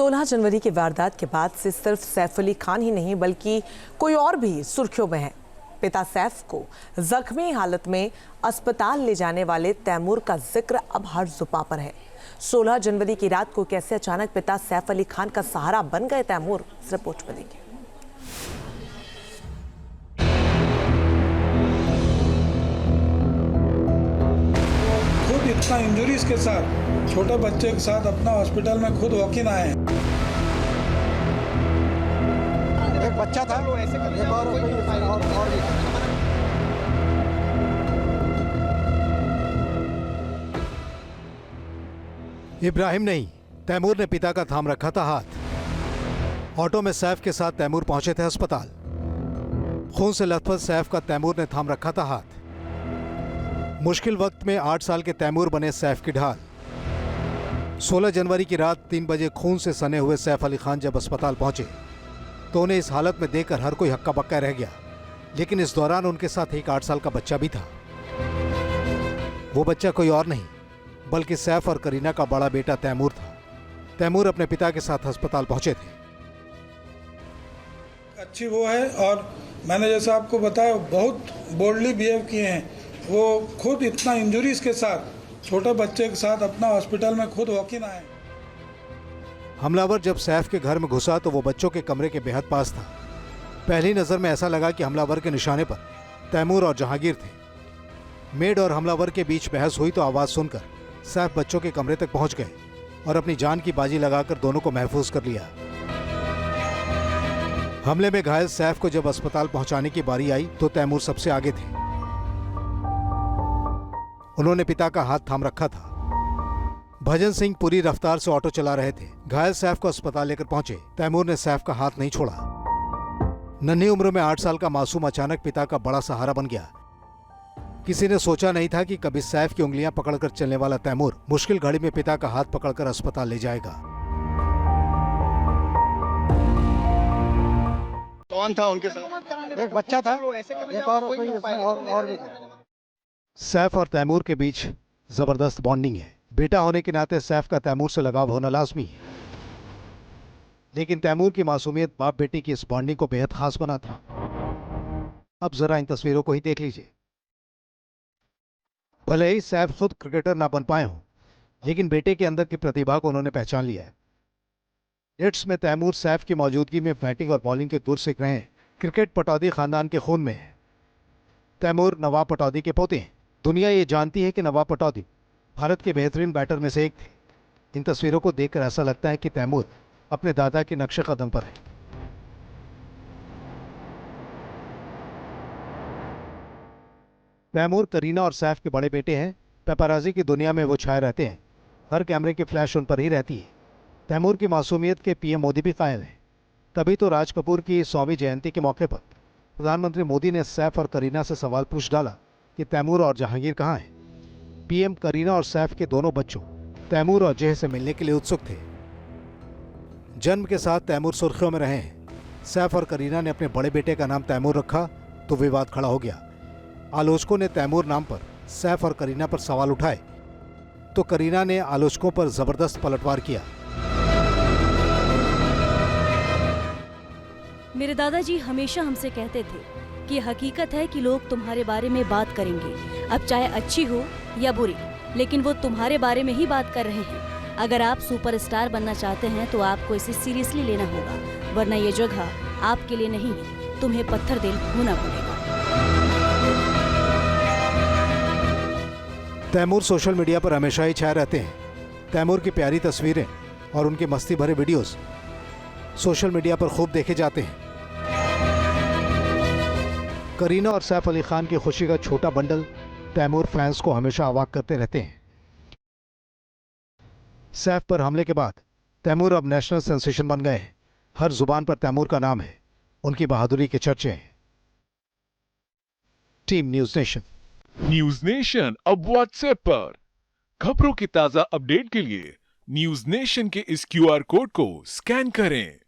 16 जनवरी की वारदात के बाद से सिर्फ सैफ अली खान ही नहीं बल्कि कोई और भी सुर्खियों में है। पिता सैफ को जख्मी हालत में अस्पताल ले जाने वाले तैमूर का जिक्र अब हर जुबां पर है। 16 जनवरी की रात को कैसे अचानक पिता सैफ अली खान का सहारा बन गए तैमूर, इस रिपोर्ट में देखिए। खुद इतना इंजरीज के साथ छोटे बच्चे के साथ अपना हॉस्पिटल में खुद वॉक इन आए हैं। एक बच्चा था, एक और भी। इब्राहिम नहीं, तैमूर ने पिता का थाम रखा था हाथ। ऑटो में सैफ के साथ तैमूर पहुंचे थे अस्पताल। खून से लथपथ सैफ का तैमूर ने थाम रखा था हाथ। मुश्किल वक्त में 8 साल के तैमूर बने सैफ की ढाल। 16 जनवरी की रात 3 बजे खून से सने हुए सैफ अली खान जब अस्पताल पहुंचे तो उन्हें इस हालत में देखकर हर कोई हक्का बक्का रह गया। लेकिन इस दौरान उनके साथ एक 8 साल का बच्चा भी था। वो बच्चा कोई और नहीं बल्कि सैफ और करीना का बड़ा बेटा तैमूर था। तैमूर अपने पिता के साथ अस्पताल पहुंचे थे। अच्छी वो है और मैंने जैसा आपको बताया बहुत बोल्डली बिहेव किए हैं। वो खुद इतना इंजरीज के साथ छोटे बच्चे के साथ अपना हॉस्पिटल में खुद वॉक इन आए। हमलावर जब सैफ के घर में घुसा तो वो बच्चों के कमरे के बेहद पास था। पहली नजर में ऐसा लगा कि हमलावर के निशाने पर तैमूर और जहांगीर थे। मेड और हमलावर के बीच बहस हुई तो आवाज सुनकर सैफ बच्चों के कमरे तक पहुंच गए और अपनी जान की बाजी लगाकर दोनों को महफूज कर लिया। हमले में घायल सैफ को जब अस्पताल पहुंचाने की बारी आई तो तैमूर सबसे आगे थे। उन्होंने पिता का हाथ थाम रखा था। भजन सिंह पूरी रफ्तार से ऑटो चला रहे थे। घायल सैफ को अस्पताल लेकर पहुंचे। तैमूर ने सैफ का हाथ नहीं छोड़ा। नन्ही उम्र में 8 साल का मासूम अचानक पिता का बड़ा सहारा बन गया। किसी ने सोचा नहीं था कि कभी सैफ की उंगलियां पकड़कर चलने वाला तैमूर मुश्किल घड़ी में पिता का हाथ पकड़कर अस्पताल ले जाएगा। कौन था उनके साथ? एक बच्चा था, एक और भी। सैफ और तैमूर के बीच जबरदस्त बॉन्डिंग है। बेटा होने के नाते सैफ का तैमूर से लगाव होना लाजमी है। लेकिन तैमूर की मासूमियत बाप बेटी की इस बॉन्डिंग को बेहद खास बनाता। अब जरा इन तस्वीरों को ही देख लीजिए। भले ही सैफ खुद क्रिकेटर ना बन पाए हों, लेकिन बेटे के अंदर की प्रतिभा को उन्होंने पहचान लिया है। नेट्स में तैमूर सैफ की मौजूदगी में बैटिंग और बॉलिंग के दूर सीख रहे हैं। क्रिकेट पटौदी खानदान के खून में है। तैमूर नवाब पटौदी के पोते हैं। दुनिया ये जानती है कि नवाब पटौदी भारत के बेहतरीन बैटर में से एक थे। इन तस्वीरों को देखकर ऐसा लगता है कि तैमूर अपने दादा के नक्शे कदम पर है। तैमूर करीना और सैफ के बड़े बेटे हैं। पेपराजी की दुनिया में वो छाए रहते हैं। हर कैमरे की फ्लैश उन पर ही रहती है। तैमूर की मासूमियत के पीएम मोदी भी कायल हैं। तभी तो राज कपूर की 100वीं जयंती के मौके पर प्रधानमंत्री मोदी ने सैफ और करीना से सवाल पूछ डाला कि तैमूर और जहांगीर कहाँ हैं। पीएम करीना और सैफ के दोनों बच्चों तैमूर और जय से मिलने के लिए उत्सुक थे। जन्म के साथ तैमूर सुर्खियों में रहे हैं। सैफ और करीना ने अपने बड़े बेटे का नाम तैमूर रखा तो विवाद खड़ा हो गया। आलोचकों ने तैमूर नाम पर सैफ और करीना पर सवाल उठाए तो करीना ने आलोचकों पर जबरदस्त पलटवार किया। मेरे दादाजी हमेशा हमसे कहते थे कि हकीकत है कि लोग तुम्हारे बारे में बात करेंगे, अब चाहे अच्छी हो या बुरी, लेकिन वो तुम्हारे बारे में ही बात कर रहे हैं। अगर आप सुपरस्टार बनना चाहते हैं तो आपको इसे सीरियसली लेना होगा, वरना ये जगह आपके लिए नहीं है। तुम्हें पत्थर दिल होना पड़ेगा। तैमूर सोशल मीडिया पर हमेशा ही छाए रहते हैं। तैमूर की प्यारी तस्वीरें और उनके मस्ती भरे वीडियोस सोशल मीडिया पर खूब देखे जाते हैं। करीना और सैफ अली खान की खुशी का छोटा बंडल तैमूर फैंस को हमेशा अवाक करते रहते हैं। सैफ पर हमले के बाद तैमूर अब नेशनल सेंसेशन बन गए हैं। हर जुबान पर तैमूर का नाम है। उनकी बहादुरी के चर्चे हैं। Team news nation. News nation अब व्हाट्सएप पर खबरों की ताजा अपडेट के लिए न्यूज नेशन के इस क्यूआर कोड को स्कैन करें।